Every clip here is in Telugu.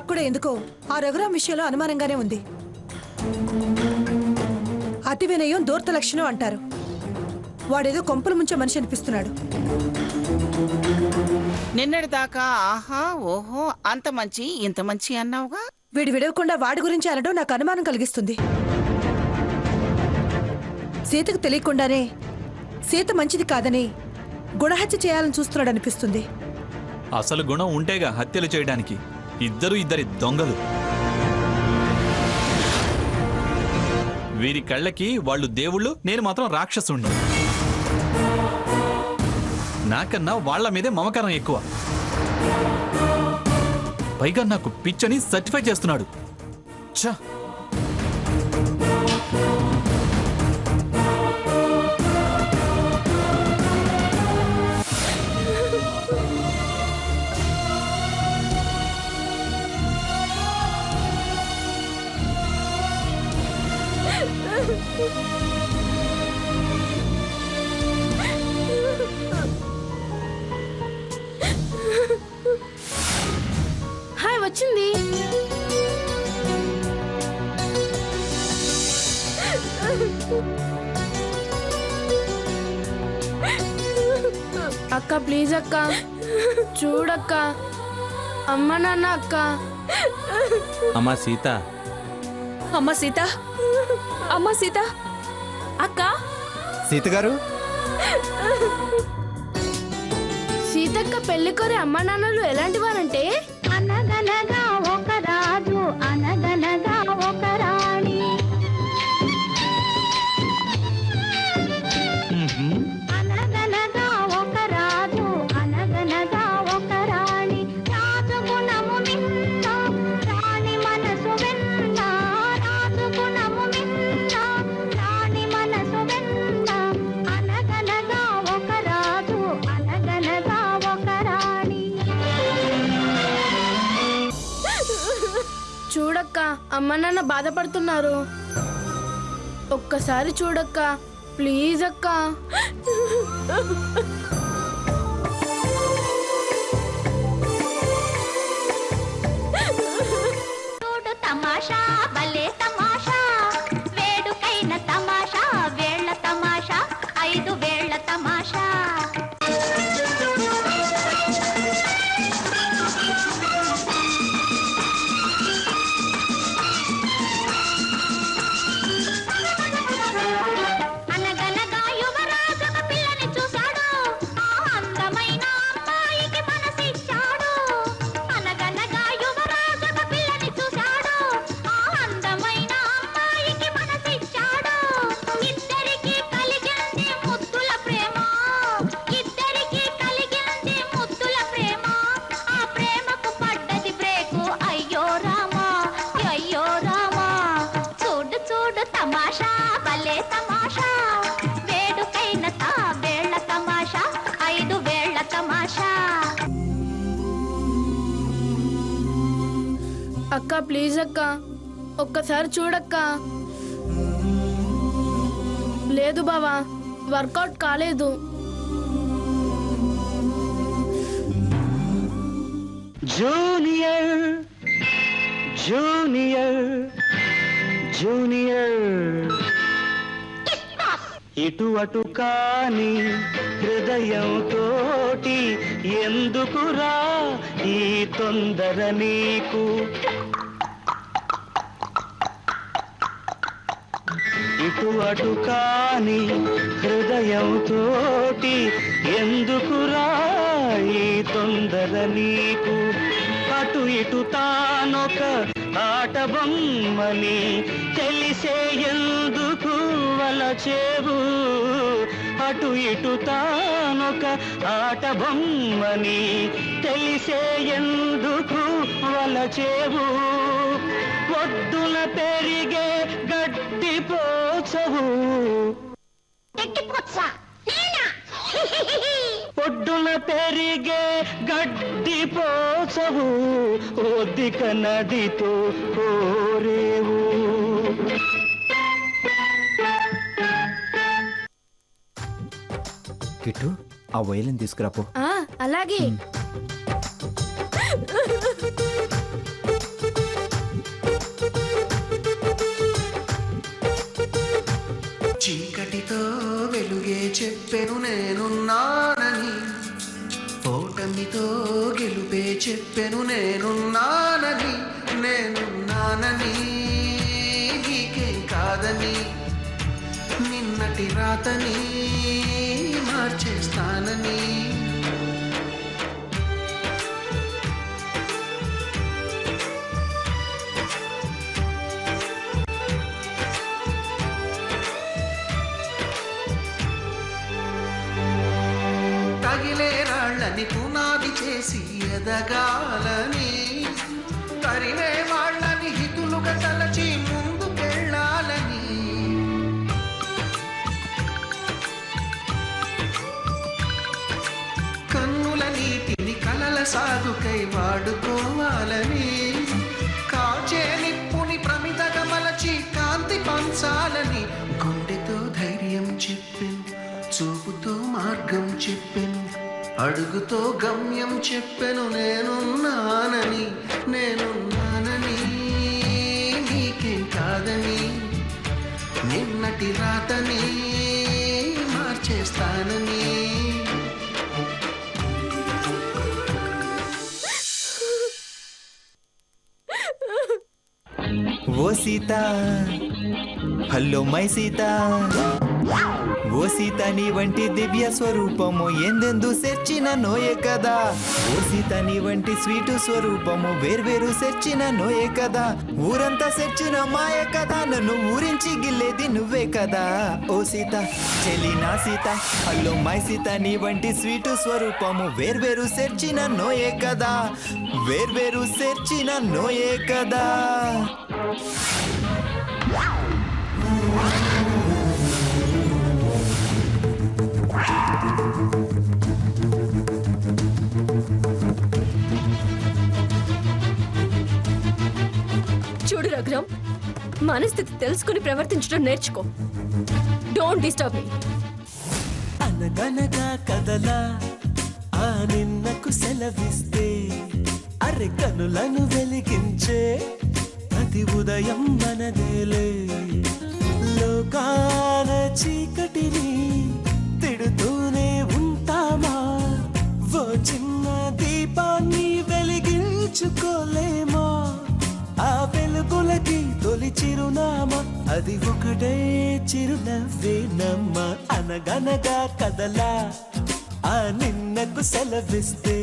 నాకు కూడా ఎందుకో ఆ రఘురాం విషయంలో అనుమానంగానే ఉంది. అతి వినయం దూర్త లక్షణం అంటారు. వాడేదో కొంపలు ముంచే మనిషి అనిపిస్తున్నాడు. నిన్నటి దాకా ఆహా ఓహో అంత మంచి ఇంత మంచి అన్నావుగా. వీడు విడవకుండా వాడి గురించి అనడం నాకు అనుమానం కలిగిస్తుంది. సీతకు తెలియకుండానే సీత మంచిది కాదని గుణహత్య చేయాలని చూస్తున్నాడు అనిపిస్తుంది. అసలు గుణం ఉంటేగా హత్యలు చేయడానికి. ఇద్దరి దొంగలు. వీరి కళ్ళకి వాళ్ళు దేవుళ్ళు, నేను మాత్రం రాక్షసుణ్ణి. నాకన్నా వాళ్ల మీదే మమకారం ఎక్కువ. పైగా నాకు పిచ్చని సర్టిఫై చేస్తున్నాడు. ఛ! హాయ్ వచ్చింది. అక్క ప్లీజ్ అక్క చూడక్క. అమ్మ నాన్న అక్క. అమ్మా సీత, అమ్మ సీత, అమ్మ సీత, అక్క. సీత గారు, సీతక్క పెళ్లి కోరే అమ్మ నాన్నలు ఎలాంటి వారంటే అనగనగా ఒక రాజు అనగనగా ఒక రాణి. అనగనగా ఒక రాజు అనగనగా ఒక రాణి. రాజు గుణము మిన్న రాణి మనసు వెన్న. రాజు గుణము మిన్న రాణి మనసు వెన్న. అనగనగా ఒక రాజు అనగనగా ఒక రాణి. చూడక్క అమ్మ నాన్న బాధపడుతున్నారు. ఒక్కసారి చూడక్క ప్లీజ్ అక్క. చూడు తమాషా భలే తమాషా. వేడుకైన తమాషా వేళ్ళ తమాషా 5 వేళ్ళ తమాషా. అనగనగా యువరాజు ఒక పిల్లని చూశాడు. ఆ అందమైన అమ్మాయికి మనసిచ్చాడు. అనగనగా యువరాజు ఒక పిల్లని చూశాడు. ఆ అందమైన అమ్మాయికి మనసిచ్చాడు. ఇద్దరికి కలిగింది ముద్దుల ప్రేమ. ఇద్దరికి కలిగింది ముద్దుల ప్రేమ. ఆ ప్రేమకు పడ్డది బ్రేకు. అయ్యో రామా అయ్యో రామా. చూడు చూడు తమాషా భలే తమాషా. వేడుకైన వేళ్ళ తమాషా 5 వేళ్ళ తమాషా. అక్క ప్లీజ్ అక్క ఒక్కసారి చూడక్క. లేదు బావా వర్కౌట్ కాలేదు. జూనియర్ జూనియర్ జూనియర్ ఇటు అటు కాని హృదయంతోటి ఎందుకురా ఈ తొందర నీకు. ఇటు అటు కాని హృదయంతోటి ఎందుకురా ఈ తొందర నీకు. అటు ఇటు తానొక ఆట బొమ్మని తెలిసే ఎందుకు వలచేవు. అటు ఇటు తానొక ఆట బొమ్మని తెలిసే ఎందుకు వలచేవు. ఒడ్డున పెరిగే గడ్డి పోచవు. ఎక్కిపోచ్చా నేనా? ఒడ్డున పెరిగే గడ్డి పోచవు. ఒద్దిక నదితో కోరేవు. కిట్టు ఆ వైలిన్ తీసుకురాపో. అలాగే ఓటమితో వెలుగే చెప్పెను నేనున్నానని, ఓటమితో గెలుపే చెప్పెను నేనున్నానని, నేనున్నానని నీకేం కాదని, నిన్నటి రాతని మార్చేస్తానని. తగిలే రాళ్ళని పునాది చేసి ఎదగాలని, తరిమే వాళ్ళని హితులుగా తలచి ముందుకెళ్ళాలని, కన్నుల నీటిని కలల సాగుకై వాడుకోవాలని, కాచే నిప్పుని ప్రమిదగా మలచి కాంతి పంచాలని, గుండెతో ధైర్యం చెప్పెను, చూపుతో మార్గం చెప్పెను, అడుగుతో గమ్యం చెప్పెను నేనున్నానని, నేనున్నానని నీకేం కాదని, నిన్నటి రాతని మార్చేస్తానని. ఓ సీత, హలో మై సీత, ఓ సీత నీ వంటి దివ్య స్వరూపము ఎందెందు సెర్చిన నోయే కదా, ఓ సీత నీ వంటి స్వీటు స్వరూపము వేర్వేరు సెర్చిన నోయే కదా, ఊరంతా సెర్చిన మాయ కదా, నన్ను ఊరించి గిల్లేది నువ్వే కదా. ఓ సీత చెలి నా సీత, హలో మై సీత నీ వంటి స్వీటు స్వరూపము వేర్వేరు సెర్చిన నోయే కదా, వేర్వేరు సెర్చిన నోయే కదా. చూడు రఘురామ్, మనస్థితి తెలుసుకుని ప్రవర్తించడం నేర్చుకో. Don't disturb me. అనగనగా కదలా ఆ నిన్నకు సెలవిస్తే, అరె కనులను వెలిగించే ప్రతి ఉదయం మనదేలే, లోకాల చీకటిని తిడుతూనే ఉంటామా, ఓ చిన్న దీపాన్ని వెలిగించుకోలేమా, ఆ వెలుగులకి తొలి చిరునామా అది ఒకటే చిరునవ్వేనమ్మా. అనగనగా కదలా ఆ నిన్నకు సెలవిస్తే.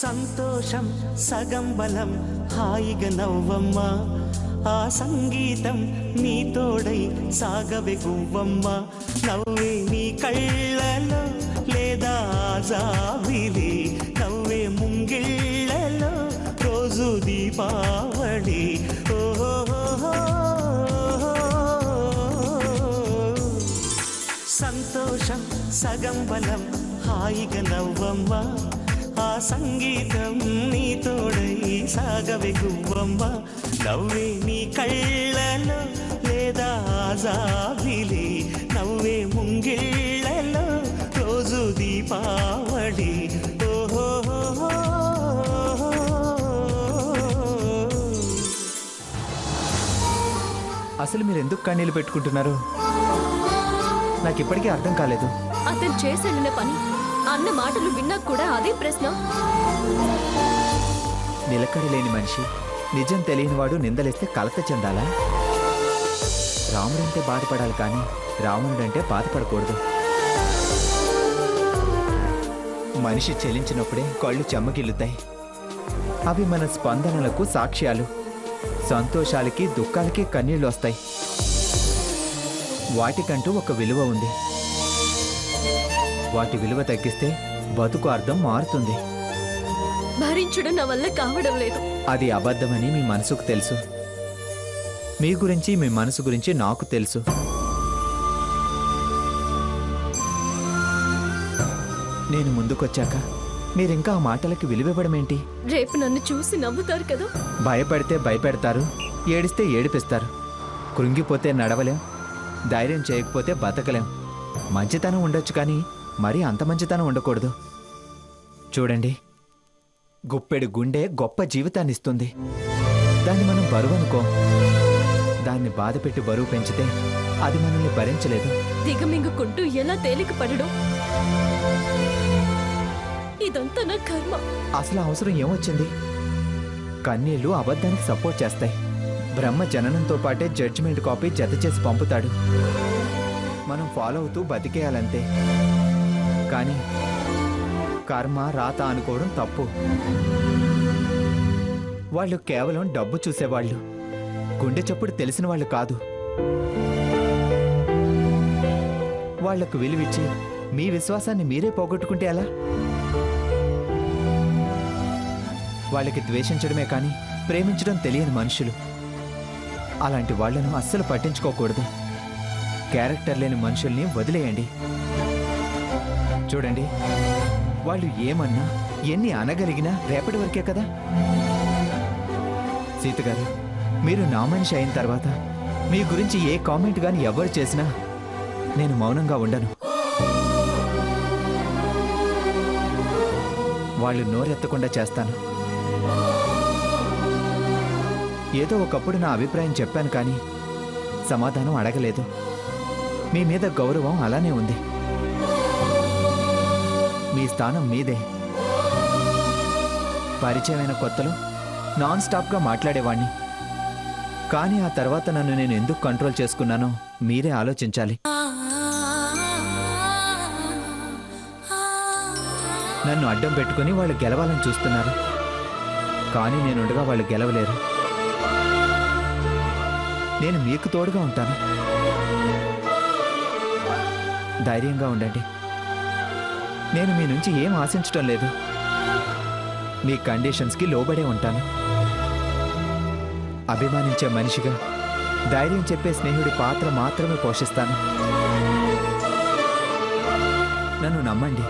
సంతోషం సగం బలం హాయిగా నవ్వమ్మా, ఆ సంగీతం నీ తోడై సాగవే గువ్వమ్మ, నవ్వే నీ కళ్ళలో లేదా జావిలి, నవ్వే ముంగిళ్ళలో రోజు దీపావళి. ఓహో సంతోషం సగం బలం హాయిగా నవ్వమ్మా, ఆ సంగీతం నీ తోడై సాగవే గువ్వమ్మ, నవ్వే నీ కళ్ళలో లేదా జాబిలి, నవ్వే ముంగిళ్ళలో రోజు దీపావళి. ఓహో అసలు మీరు ఎందుకు కన్నీళ్ళు పెట్టుకుంటున్నారు? నాకు ఇప్పటికీ అర్థం కాలేదు. అతను చేసిన పని అన్న మాటలు విన్నా కూడా అదే ప్రశ్న. నిలకడలేని మనిషి, నిజం తెలియనివాడు నిందలేస్తే కలత చెందాలా? రాముడంటే బాధపడాలి కానీ రావణుడంటే బాధపడకూడదు. మనిషి చెలించినప్పుడే కళ్ళు చెమ్మగిల్లుతాయి. అవి మన స్పందనలకు సాక్ష్యాలు. సంతోషాలకి దుఃఖాలకి కన్నీళ్ళు వస్తాయి. వాటికంటూ ఒక విలువ ఉంది. వాటి విలువ తగ్గిస్తే బతుకు అర్థం మారుతుంది. భరించడం నా వల్ల కావడం లేదు. అది అబద్ధమని మీ మనసుకు తెలుసు. మీ గురించి మీ మనసు గురించి నాకు తెలుసు. నేను ముందుకొచ్చాక మీరింకా ఆ మాటలకి విలువివ్వడమేంటి? రేపు నన్ను చూసి నవ్వుతారు కదా. భయపడితే భయపెడతారు, ఏడిస్తే ఏడిపిస్తారు. కృంగిపోతే నడవలేం, ధైర్యం చేయకపోతే బతకలేం. మంచితనం ఉండొచ్చు కానీ మరీ అంత మంచితనం ఉండకూడదు. చూడండి, గుప్పెడు గుండె గొప్ప జీవితాన్ని ఇస్తుంది. దాన్ని మనం బరువు అనుకో. దాన్ని బాధపెట్టి బరువు పెంచితే అది మనల్ని భరించలేదు. దిగమింగుకుంటూ ఎలా తేలిక పడడం, ఇదంతా నా కర్మ. అసలు అవసరం ఏమొచ్చింది? కన్నీళ్లు అబద్ధానికి సపోర్ట్ చేస్తాయి. బ్రహ్మ జననంతో పాటే జడ్జిమెంట్ కాపీ జత చేసి పంపుతాడు. మనం ఫాలో అవుతూ బతికేయాలంతే. కానీ కర్మ రాత అనుకోవడం తప్పు. వాళ్ళు కేవలం డబ్బు చూసేవాళ్ళు, గుండె చప్పుడు తెలిసిన వాళ్ళు కాదు. వాళ్లకు విలువిచ్చి మీ విశ్వాసాన్ని మీరే పోగొట్టుకుంటే ఎలా? వాళ్ళకి ద్వేషించడమే కానీ ప్రేమించడం తెలియని మనుషులు. అలాంటి వాళ్లను అస్సలు పట్టించుకోకూడదు. క్యారెక్టర్ లేని మనుషుల్ని వదిలేయండి. చూడండి, వాళ్ళు ఏమన్నా ఎన్ని అనగలిగినా రేపటి వరకే కదా. సీత గారు, మీరు నా మనిషి అయిన తర్వాత మీ గురించి ఏ కామెంట్ గాని ఎవరు చేసినా నేను మౌనంగా ఉండను. వాళ్ళు నోరెత్తకుండా చేస్తాను. ఏదో ఒకప్పుడు నా అభిప్రాయం చెప్పాను కానీ సమాధానం అడగలేదు. మీ మీద గౌరవం అలానే ఉంది. మీ స్థానం మీదే. పరిచయమైన కొత్తలో నాన్ స్టాప్గా మాట్లాడేవాణ్ణి. కానీ ఆ తర్వాత నన్ను నేను ఎందుకు కంట్రోల్ చేసుకున్నానో మీరే ఆలోచించాలి. నన్ను అడ్డం పెట్టుకుని వాళ్ళు గెలవాలని చూస్తున్నారు. కానీ నేనుండగా వాళ్ళు గెలవలేరు. నేను మీకు తోడుగా ఉంటాను. ధైర్యంగా ఉండండి. నేను మీ నుంచి ఏం ఆశించటం లేదు. మీ కండిషన్స్కి లోబడే ఉంటాను. అభిమానించే మనిషిగా ధైర్యం చెప్పే స్నేహితుడి పాత్ర మాత్రమే పోషిస్తాను. నన్ను నమ్మండి.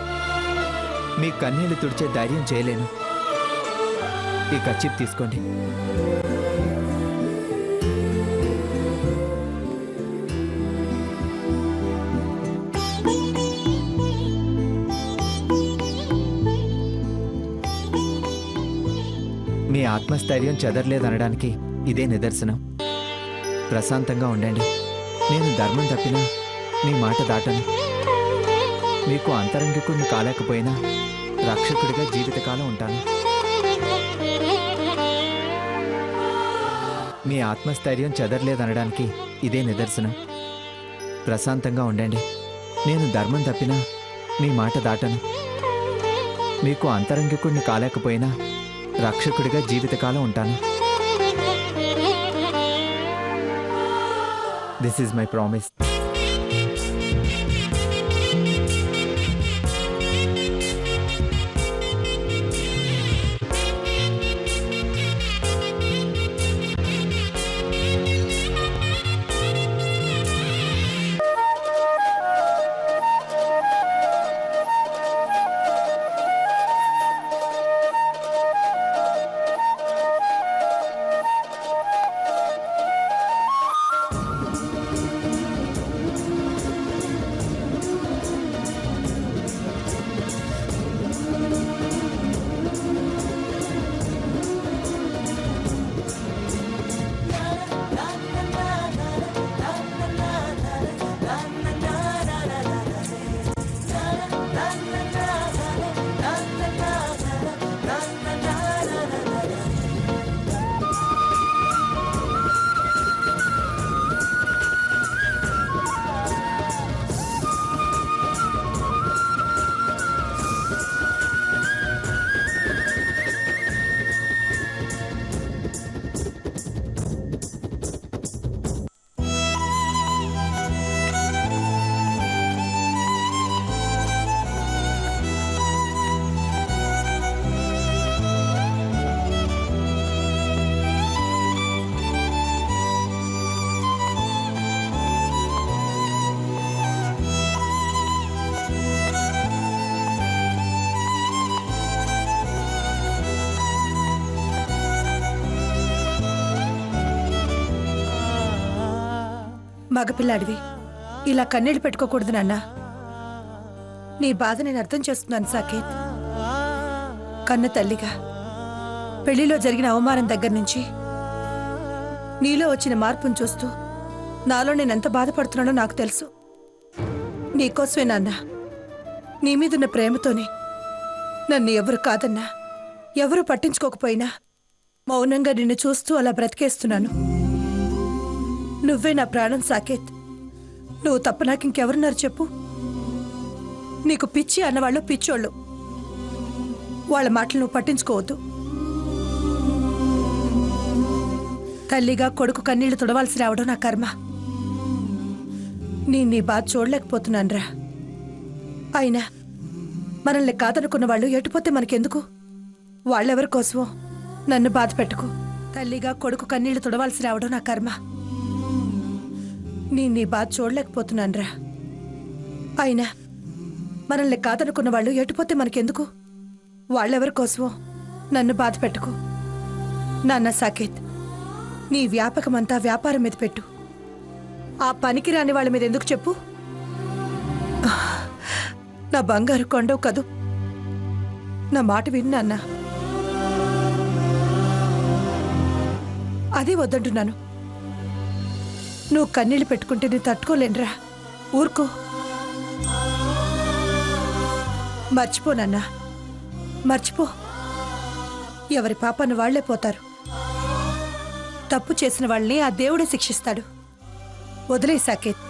మీ కన్నీళ్లు తుడిచే ధైర్యం చేయలేను. ఈ కచ్చిప్ తీసుకోండి. మీ ఆత్మస్థైర్యం చెదరలేదనడానికి ఇదే నిదర్శనం. ప్రశాంతంగా ఉండండి. నేను ధర్మం తప్పినా మీ మాట దాటను. మీకు అంతరంగికుడిని కాలేకపోయినా రక్షకుడిగా జీవితకాలం ఉంటాను. మీ ఆత్మస్థైర్యం చెదరలేదనడానికి ఇదే నిదర్శనం. ప్రశాంతంగా ఉండండి. నేను ధర్మం తప్పినా మీ మాట దాటను. మీకు అంతరంగికుడిని కాలేకపోయినా రక్షకుడిగా జీవితకాలం ఉంటాను. This is my promise. మగపిల్లాడివి ఇలా కన్నీళ్లు పెట్టుకోకూడదు నాన్న. నీ బాధ నేను అర్థం చేస్తున్నాను సాకేత్. కన్న తల్లిగా పెళ్లిలో జరిగిన అవమానం దగ్గర నుంచి నీలో వచ్చిన మార్పును చూస్తూ నాలో నేనెంత బాధపడుతున్నానో నాకు తెలుసు. నీకోసమే నాన్న, నీ మీదున్న ప్రేమతోనే నన్ను ఎవరు కాదన్నా, ఎవరు పట్టించుకోకపోయినా మౌనంగా నిన్ను చూస్తూ అలా బ్రతికేస్తున్నాను. నువ్వే నా ప్రాణం సాకేత్. నువ్వు తప్ప నాకింకెవరున్నారు చెప్పు? నీకు పిచ్చి అన్నవాళ్ళు పిచ్చోళ్ళు. వాళ్ళ మాటలు నువ్వు పట్టించుకోవద్దు. తల్లిగా కొడుకు కన్నీళ్లు తుడవాల్సి రావడం నా కర్మ. నీ బాధ చూడలేకపోతున్నానురా. అయినా మనల్ని కాదనుకున్న వాళ్ళు ఎటుపోతే మనకెందుకు? వాళ్ళెవరి కోసమో నన్ను బాధ పెట్టుకో. తల్లిగా కొడుకు కన్నీళ్లు తుడవాల్సి రావడం నా కర్మ. నీ బాధ చూడలేకపోతున్నానురా. అయినా మనల్ని కాదనుకున్న వాళ్ళు ఎటుపోతే మనకెందుకు? వాళ్ళెవరి కోసమో నన్ను బాధ పెట్టుకో. నాన్న సాకేత్, నీ వ్యాపకమంతా వ్యాపారం మీద పెట్టు. ఆ పనికి రాని వాళ్ళ మీద ఎందుకు చెప్పు? నా బంగారు కొండవు కదూ. నా మాట విన్నా. అదే వద్దంటున్నాను. నువ్వు కన్నీళ్ళు పెట్టుకుంటే నేను తట్టుకోలేనురా. ఊరుకో. మర్చిపో నాన్న, మర్చిపో. ఎవరి పాపాన్ని వాళ్లే పోతారు. తప్పు చేసిన వాళ్ళని ఆ దేవుడే శిక్షిస్తాడు. వదిలే సాకేత్.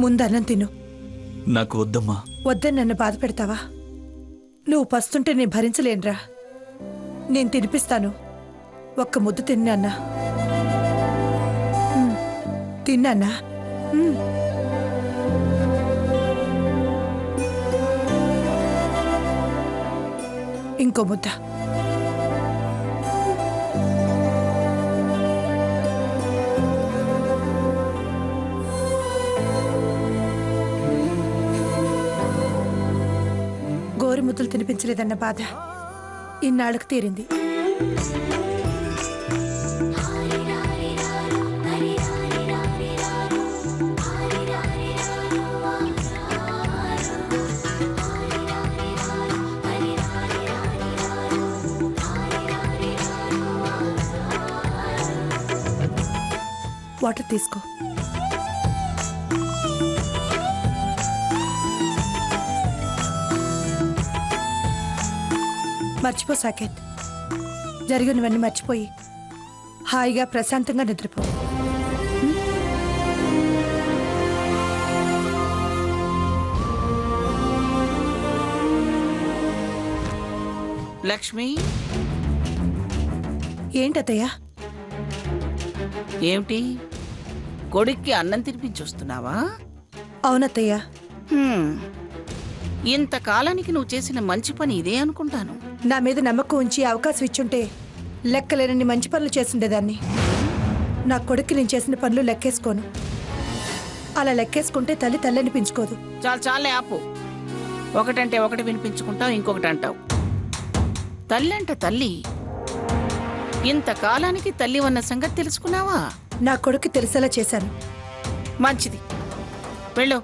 ముందన్నం తిను. నాకు వద్దమ్మా. వద్దని నన్ను బాధ పెడతావా? నువ్వు పస్తుంటే నేను భరించలేనురా. నేను తినిపిస్తాను. ఒక్క ముద్దు తిన్నా. తిన్నానా? ఇంకో ముద్ద. గోరు ముద్దలు తినిపించలేదన్న బాధ ఇన్నాళ్ళకు తీరింది. వాటర్ తీసుకో. మర్చిపో సాకేత్. జరిగినవన్నీ మర్చిపోయి హాయిగా ప్రశాంతంగా నిద్రపో. లక్ష్మి, ఏంటత్తయ్యా? ఏమిటి కొడుక్కి అన్నం తినిపించొస్తున్నావా? అవునత్తయ్యా. ఇంతకాలానికి నువ్వు చేసిన మంచి పని ఇదే అనుకుంటాను. నా మీద నమ్మకం ఉంచి అవకాశం ఇచ్చుంటే లెక్కలేనన్ని మంచి పనులు చేసుండేదాన్ని. నా కొడుక్కి నేను చేసిన పనులు లెక్కేసుకోను. అలా లెక్కేసుకుంటే తల్లి తల్లి అనిపించుకోదు. చాలే ఆపు. ఒకటంటే ఒకటి వినిపించుకుంటావు, ఇంకొకటి అంటావు. తల్లి అంటే తల్లి. ఇంతకాలానికి తల్లి ఉన్న సంగతి తెలుసుకున్నావా? నా కొడుక్కి తెలిసేలా చేశాను. మంచిది, వెళ్ళు.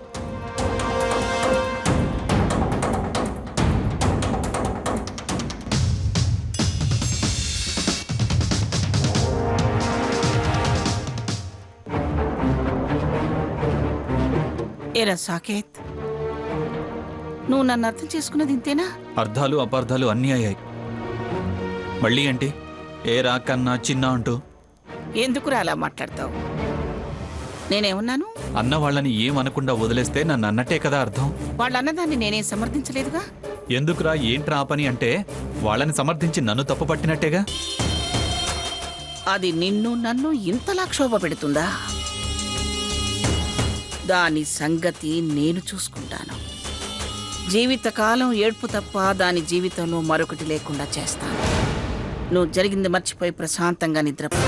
ఏరా సాకేత్, నువ్వు నన్ను అర్థం చేసుకున్నది ఇంతేనా? అర్థాలు అపార్థాలు అన్నీ అయ్యాయి. మళ్ళీ ఏంటి ఏరా కన్నా చిన్న అంటూ? ఎందుకురా అలా మాట్లాడతావు? నేనేమన్నాను? అన్న వాళ్ళని ఏమనకుండా వదిలేస్తే నన్ను అన్నట్టే కదా అర్థం. వాళ్ళన్నదాన్ని నేనేం సమర్థించలేదుగా. ఎందుకురా ఏంట్రా ఆ పని అంటే వాళ్ళని సమర్థించి నన్ను తప్పు పట్టినట్టేగా. అది నిన్ను నన్ను ఇంతలా క్షోభ పెడుతుందా? దాని సంగతి నేను చూసుకుంటాను. జీవితకాలం ఏడ్పు తప్ప దాని జీవితంలో మరొకటి లేకుండా చేస్తాను. నువ్వు జరిగింది మర్చిపోయి ప్రశాంతంగా నిద్రపో.